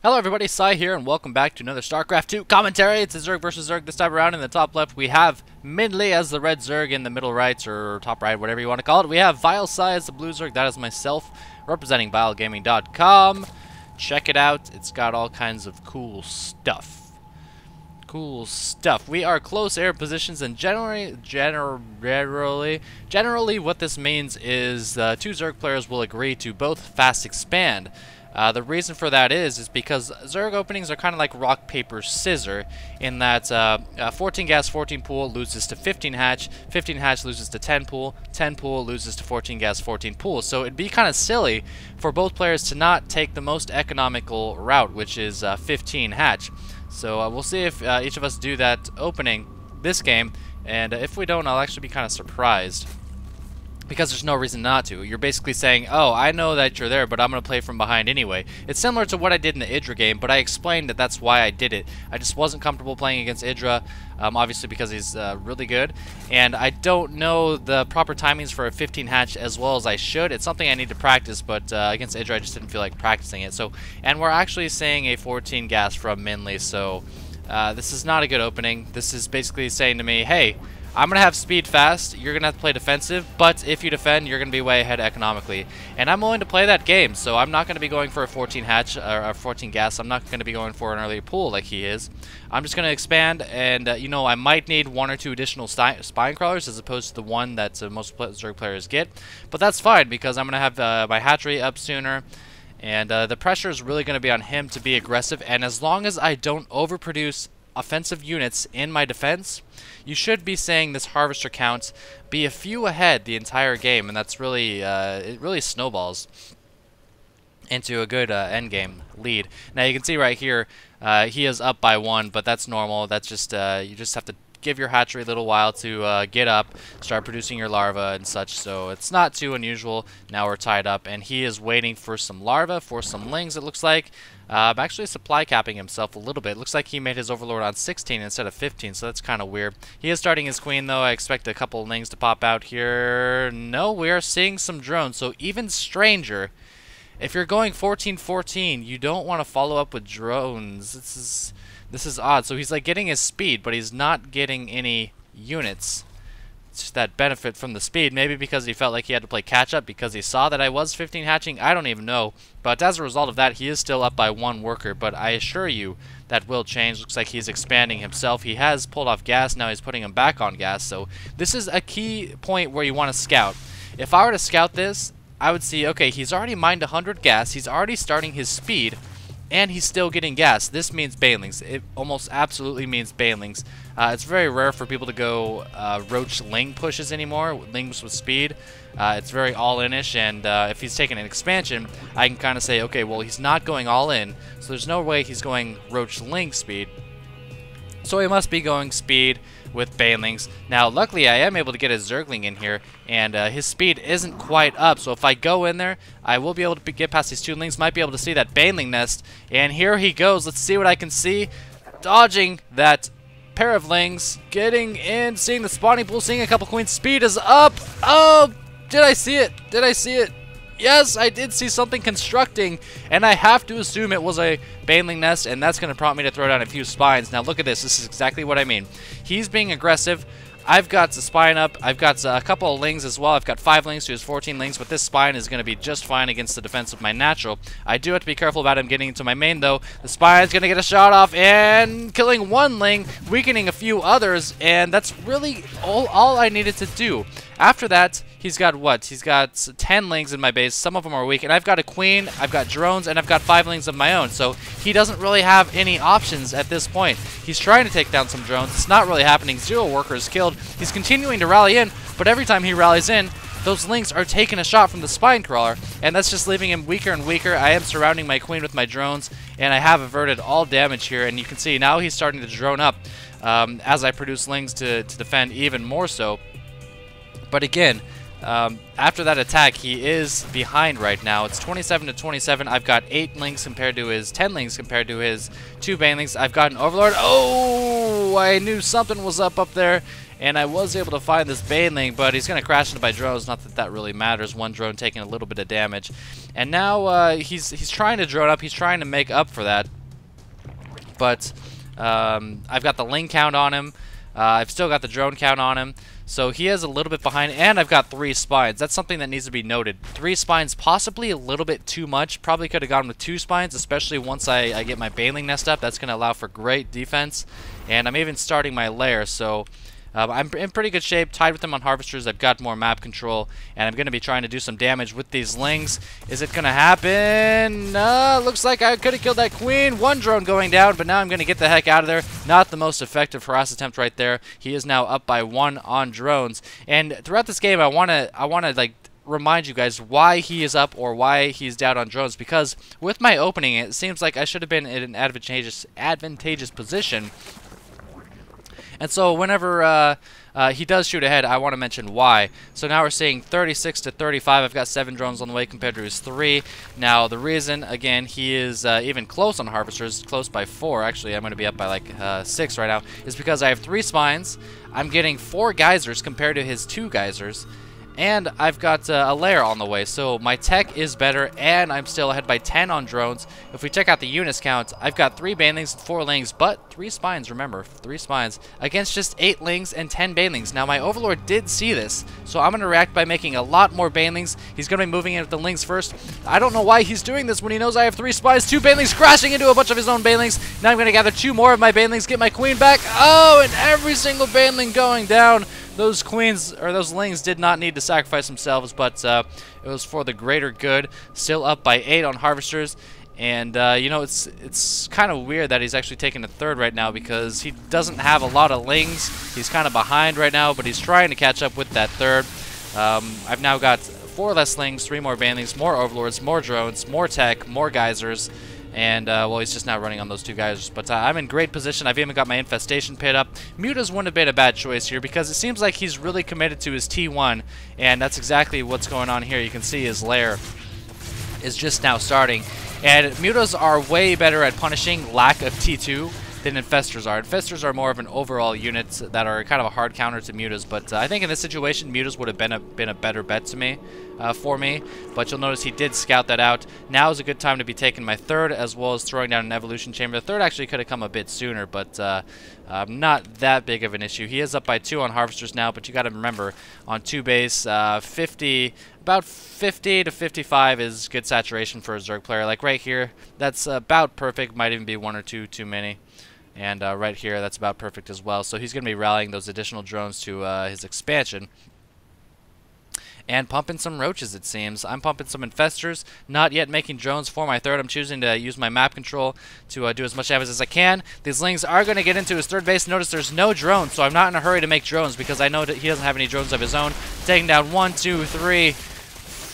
Hello everybody, Psy here, and welcome back to another StarCraft 2 commentary. It's a Zerg versus Zerg. This time around in the top left we have minlee as the red Zerg, in the middle right, or top right, whatever you want to call it. We have vilePsY as the blue Zerg. That is myself, representing vilegaming.com. Check it out. It's got all kinds of cool stuff. We are close air positions, and generally what this means is two Zerg players will agree to both fast expand. The reason for that is because Zerg openings are kind of like rock, paper, scissor, in that 14 gas, 14 pool loses to 15 hatch, 15 hatch loses to 10 pool, 10 pool loses to 14 gas, 14 pool. So it'd be kind of silly for both players to not take the most economical route, which is 15 hatch. So we'll see if each of us do that opening this game, and if we don't, I'll actually be kind of surprised. Because there's no reason not to. You're basically saying, oh, I know that you're there, but I'm going to play from behind anyway. It's similar to what I did in the Idra game, but I explained that that's why I did it. I just wasn't comfortable playing against Idra, obviously because he's really good. And I don't know the proper timings for a 15 hatch as well as I should. It's something I need to practice, but against Idra I just didn't feel like practicing it. So, and we're actually saying a 14 gas from minlee, so this is not a good opening. This is basically saying to me, hey, I'm going to have speed fast, you're going to have to play defensive, but if you defend, you're going to be way ahead economically. And I'm willing to play that game, so I'm not going to be going for a 14 hatch, or a 14 gas. I'm not going to be going for an early pool like he is. I'm just going to expand, and you know, I might need one or two additional spine crawlers as opposed to the one that most Zerg players get. But that's fine, because I'm going to have my hatchery up sooner. And the pressure is really going to be on him to be aggressive, and as long as I don't overproduce offensive units in my defense, you should be saying this harvester count be a few ahead the entire game, and that's really it really snowballs into a good end game lead. Now you can see right here he is up by 1, but that's normal. That's just you just have to give your hatchery a little while to get up, start producing your larvae and such, so it's not too unusual. Now we're tied up, and he is waiting for some larvae, for some lings, it looks like. Actually supply capping himself a little bit. Looks like he made his overlord on 16 instead of 15, so that's kind of weird. He is starting his queen, though. I expect a couple of lings to pop out here. No, we are seeing some drones, so even stranger. If you're going 14-14, you don't want to follow up with drones. This is odd. So he's like getting his speed, but he's not getting any units that benefit from the speed. Maybe because he felt like he had to play catch up because he saw that I was 15 hatching. I don't even know. But as a result of that, he is still up by 1 worker. But I assure you that will change. Looks like he's expanding himself. He has pulled off gas. Now he's putting him back on gas. So this is a key point where you want to scout. If I were to scout this, I would see, okay, he's already mined 100 gas. He's already starting his speed. And he's still getting gas. This means banelings. It almost absolutely means banelings. It's very rare for people to go roach ling pushes anymore, lings with speed. It's very all-in-ish, and if he's taking an expansion, I can kind of say, okay, well, he's not going all-in, so there's no way he's going roach ling speed. So he must be going speed with banelings. Now, luckily, I am able to get a Zergling in here, and his speed isn't quite up. So if I go in there, I will be able to get past these 2 lings. Might be able to see that baneling nest. And here he goes. Let's see what I can see. Dodging that pair of lings, getting in, seeing the spawning pool, seeing a couple queens. Speed is up. Oh, did I see it? Did I see it? Yes, I did see something constructing, and I have to assume it was a baneling nest, and that's going to prompt me to throw down a few spines. Now look at this. This is exactly what I mean. He's being aggressive. I've got the spine up. I've got a couple of lings as well. I've got 5 lings to his 14 lings, but this spine is going to be just fine against the defense of my natural. I do have to be careful about him getting into my main, though. The spine is going to get a shot off and killing 1 ling, weakening a few others, and that's really all I needed to do. After that, he's got what? He's got 10 lings in my base. Some of them are weak, and I've got a queen, I've got drones, and I've got 5 lings of my own. So he doesn't really have any options at this point. He's trying to take down some drones. It's not really happening. 0 workers killed. He's continuing to rally in, but every time he rallies in, those lings are taking a shot from the spine crawler, and that's just leaving him weaker and weaker. I am surrounding my queen with my drones, and I have averted all damage here, and you can see now he's starting to drone up as I produce lings to defend even more so. But again, after that attack, he is behind right now. It's 27-27. I've got 8 lings compared to his 10 lings compared to his 2 banelings. I've got an overlord. Oh, I knew something was up there. And I was able to find this baneling, but he's going to crash into my drones. Not that that really matters. 1 drone taking a little bit of damage. And now he's trying to drone up. He's trying to make up for that. But I've got the ling count on him. I've still got the drone count on him. So he is a little bit behind, and I've got 3 spines. That's something that needs to be noted. 3 spines, possibly a little bit too much. Probably could have gone with 2 spines, especially once I get my baneling nest up. That's going to allow for great defense. And I'm even starting my lair, so I'm in pretty good shape, tied with him on harvesters. I've got more map control, and I'm going to be trying to do some damage with these lings. Is it going to happen? Looks like I could have killed that queen. 1 drone going down, but now I'm going to get the heck out of there. Not the most effective harass attempt right there. He is now up by 1 on drones. And throughout this game, I want to like remind you guys why he is up or why he's down on drones, because with my opening, it seems like I should have been in an advantageous position. And so whenever he does shoot ahead, I want to mention why. So now we're seeing 36 to 35. I've got 7 drones on the way compared to his 3. Now the reason, again, he is even close on harvesters, close by 4. Actually, I'm going to be up by like 6 right now, is because I have 3 spines. I'm getting 4 geysers compared to his 2 geysers. And I've got a lair on the way, so my tech is better, and I'm still ahead by 10 on drones. If we check out the units count, I've got 3 banelings and 4 lings, but 3 spines, remember, 3 spines, against just 8 lings and 10 banelings. Now, my overlord did see this, so I'm going to react by making a lot more banelings. He's going to be moving in with the lings first. I don't know why he's doing this when he knows I have 3 spines, 2 banelings crashing into a bunch of his own banelings. Now I'm going to gather 2 more of my banelings, get my queen back. Oh, and every single baneling going down. Those queens, or those lings, did not need to sacrifice themselves, but it was for the greater good. Still up by 8 on harvesters, and you know, it's kind of weird that he's actually taking a 3rd right now, because he doesn't have a lot of lings. He's kind of behind right now, but he's trying to catch up with that 3rd. I've now got 4 less lings, 3 more banelings, more overlords, more drones, more tech, more geysers. And, well, he's just now running on those 2 guys. But I'm in great position. I've even got my infestation pit up. Mutas wouldn't have been a bad choice here, because it seems like he's really committed to his T1. And that's exactly what's going on here. You can see his lair is just now starting. And mutas are way better at punishing lack of T2 than infestors are. Infestors are more of an overall unit that are kind of a hard counter to mutas, but I think in this situation, mutas would have been a better bet to me, for me. But you'll notice he did scout that out. Now is a good time to be taking my 3rd, as well as throwing down an evolution chamber. The 3rd actually could have come a bit sooner, but not that big of an issue. He is up by 2 on harvesters now, but you got to remember, on 2 base, about 50 to 55 is good saturation for a Zerg player. Like right here, that's about perfect. Might even be 1 or 2 too many. And right here, that's about perfect as well. So he's going to be rallying those additional drones to his expansion. And pumping some roaches, it seems. I'm pumping some infestors, not yet making drones for my 3rd. I'm choosing to use my map control to do as much damage as I can. These lings are going to get into his 3rd base. Notice there's no drones, so I'm not in a hurry to make drones, because I know that he doesn't have any drones of his own. Taking down 1, 2, 3...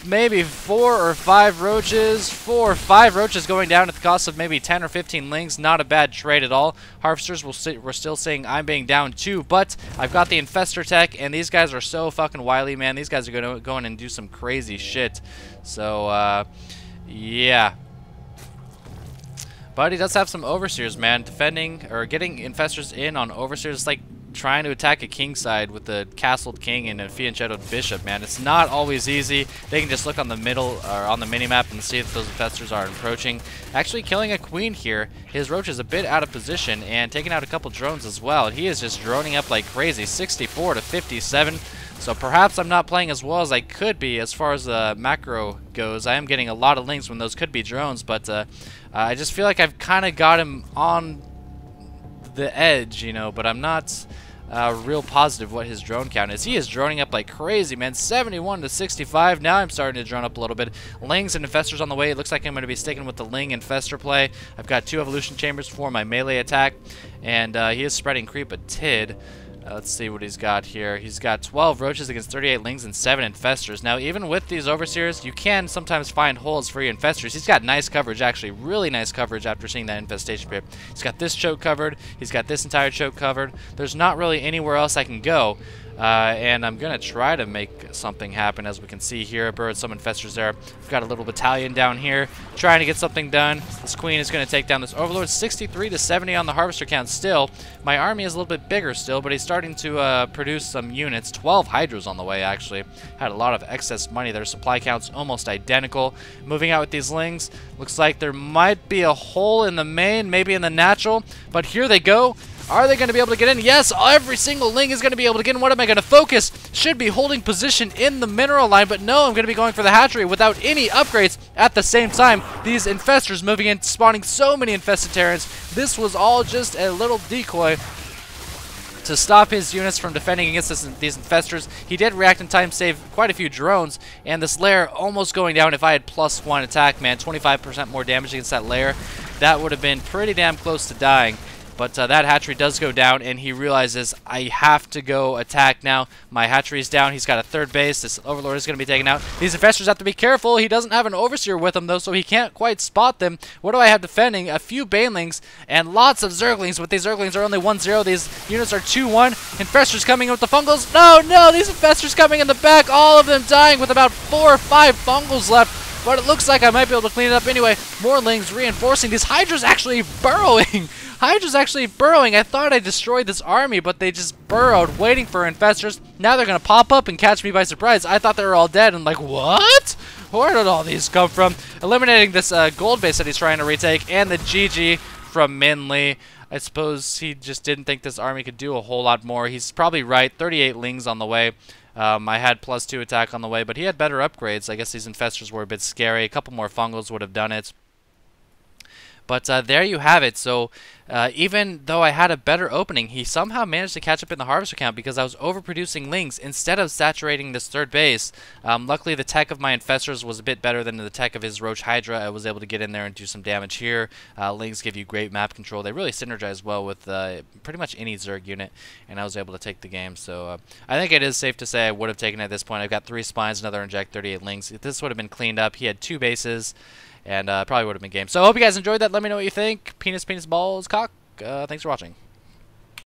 maybe 4 or 5 roaches. 4 or 5 roaches going down at the cost of maybe 10 or 15 lings. Not a bad trade at all. Harvesters, we're still seeing I'm being down 2, but I've got the infestor tech, and these guys are so fucking wily, man. These guys are going to go in and do some crazy shit. So, yeah. But he does have some overseers, man. Defending, or getting infestors in on overseers, it's like trying to attack a king side with a castled king and a fianchettoed bishop, man. It's not always easy. They can just look on the middle or on the minimap and see if those infestors are approaching. Actually killing a queen here. His roach is a bit out of position and taking out a couple drones as well. He is just droning up like crazy. 64 to 57. So perhaps I'm not playing as well as I could be as far as the macro goes. I am getting a lot of links when those could be drones, but I just feel like I've kind of got him on the edge, you know, but I'm not real positive what his drone count is. He is droning up like crazy, man. 71 to 65. Now I'm starting to drone up a little bit. Lings and infestors on the way. It looks like I'm going to be sticking with the ling infestor play. I've got 2 evolution chambers for my melee attack, and he is spreading creep a tid. Let's see what he's got here. He's got 12 roaches against 38 lings and 7 infestors. Now, even with these overseers, you can sometimes find holes for your infestors. He's got nice coverage, actually. Really nice coverage after seeing that infestation pit. He's got this choke covered. He's got this entire choke covered. There's not really anywhere else I can go. and I'm going to try to make something happen. As we can see here, bird, some infestors there. We've got a little battalion down here trying to get something done. This queen is going to take down this overlord. 63 to 70 on the harvester count still. My army is a little bit bigger still, but he's starting to produce some units. 12 hydras on the way, actually. Had a lot of excess money. Their supply count's almost identical. Moving out with these lings. Looks like there might be a hole in the main, maybe in the natural, but here they go. Are they going to be able to get in? Yes, every single ling is going to be able to get in. What am I going to focus? Should be holding position in the mineral line, but no, I'm going to be going for the hatchery without any upgrades at the same time. These infestors moving in, spawning so many infested Terrans. This was all just a little decoy to stop his units from defending against these infestors. He did react in time, save quite a few drones, and this lair almost going down. If I had +1 attack, man, 25% more damage against that lair, that would have been pretty damn close to dying. But that hatchery does go down, and he realizes, I have to go attack now. My hatchery's down. He's got a third base. This overlord is going to be taken out. These infestors have to be careful. He doesn't have an overseer with him, though, so he can't quite spot them. What do I have defending? A few banelings and lots of zerglings, but these zerglings are only 1-0. These units are 2-1. Infestors coming in with the fungals. No, these infestors coming in the back. All of them dying with about 4 or 5 fungals left. But it looks like I might be able to clean it up anyway. More lings reinforcing. These hydras actually burrowing. Hydra's actually burrowing. I thought I destroyed this army, but they just burrowed, waiting for infestors. Now they're going to pop up and catch me by surprise. I thought they were all dead, and like, what? Where did all these come from? Eliminating this gold base that he's trying to retake, and the GG from minlee. I suppose he just didn't think this army could do a whole lot more. He's probably right. 38 lings on the way. I had +2 attack on the way, but he had better upgrades. I guess these infestors were a bit scary. A couple more fungals would have done it. But there you have it. So even though I had a better opening, he somehow managed to catch up in the harvester count because I was overproducing lings instead of saturating this third base. Luckily, the tech of my infestors was a bit better than the tech of his roach hydra. I was able to get in there and do some damage here. Lings give you great map control. They really synergize well with pretty much any Zerg unit, and I was able to take the game. So I think it is safe to say I would have taken it at this point. I've got 3 spines, another inject, 38 lings. If this would have been cleaned up, he had 2 bases. And probably would have been game. So I hope you guys enjoyed that. Let me know what you think. Penis, balls, cock. Thanks for watching.